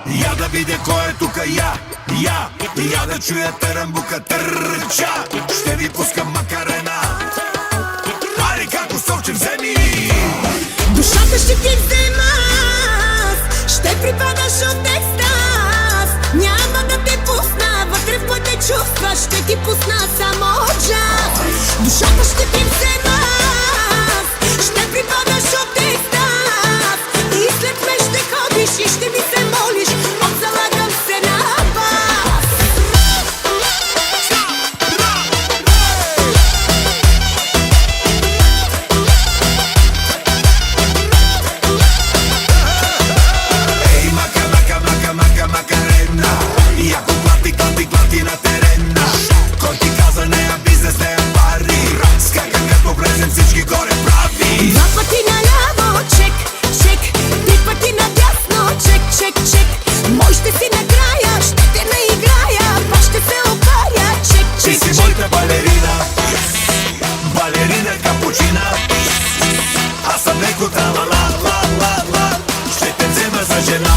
Я да видя кой е тука, я да чуя терамбука търча. Ще ви пускам макарена. Ари како совче вземи. Душата ще ти взема, ще припадаш от екстаз. Няма да те пусна, вътре в моите чувства ще ти пусна само джаз. Душата ще ти взема, ще припадаш от екстаз. И след мен ще ходиш и ще ми се молиш, отзалагам се на бас. Ей, макарена. И ако клати на терена. Кой ти каза нея бизнес, нея пари? Скакам като влезем всички горе прави. Два пъти наляво, чек, чек. Три пъти надясно, чек, чек, чек. Мой ще си накрая, ще те наиграя, пак ще се опаря, чек, Ти чек, си чек. моята балерина, балерина капучина. Аз съм леко трала-ла-ла-ла-ла. Ще те взема за жена.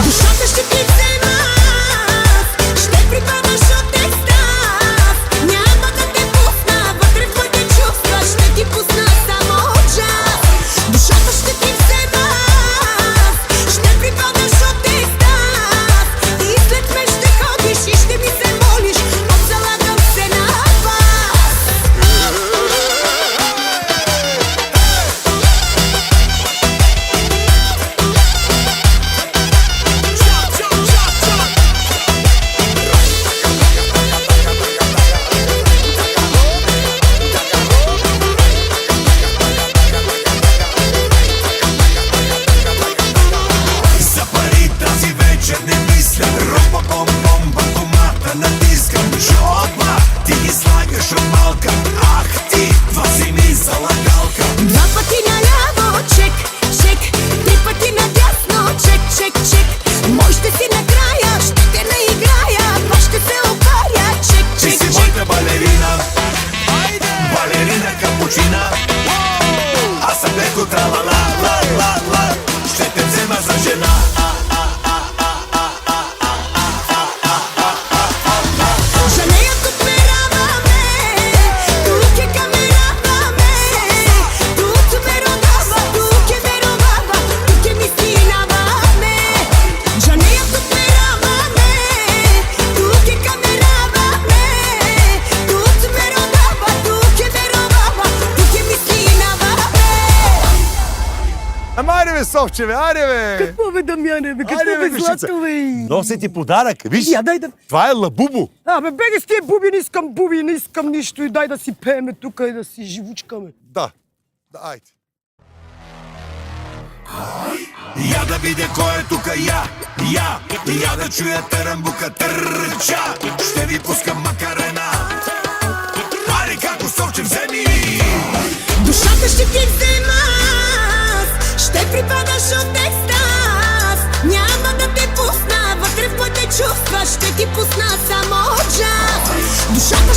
Душата ще ти взема, ще припадаш от екстаз. Няма да те пусна, вътре в моите чувства ще ти пусна само джаз. Душата ще ти взема, ще припадаш от екстаз. И след мен ще ходиш и ще ми се молиш, отзалагам се на бас. За пари тази вечер не мисля. Ромба, бом, банкомата натискам. Жоба, ти ги слагаш от малка. Ах ти, това си ми залагалка. Два пъти наляво, чек, чек. Три пъти надясно, чек, чек, чек. Мой ще си накрая, ще те наиграя, пак ще се опаря, чек, Ти чек, си чек. моята балерина, балерина капучина. Аз съм леко трала-ла-ла-ла-ла. Ще те взема за жена. За нея тук ме раваме, тук е камераваме. Тук ме родава, тук е веровава, тук е ми синаваме. За нея тук ме раваме, тук е камераваме. Тук ме родава, тук е веровава, тук е ми синаваме. Ама айде бе, Совче, айде бе! Какво бе, Дамяне, бе? Какво Айде, бе, душица. злато, бе? Нося ти подарък, виж! Я дай да... Това е лабубо! Абе, беги с тия буби, не искам буби, не искам нищо и дай да си пееме тук и да си живучкаме. Да, айде. Я да видя кой е тука, я да чуя терамбука търча. Ще ви пускам макарена. Ари како совче вземи. Душата ще ти взема, ще припадаш от екстаз. Няма да те пусна, вътре в моите чувства ще ти пусна само джаз. Душата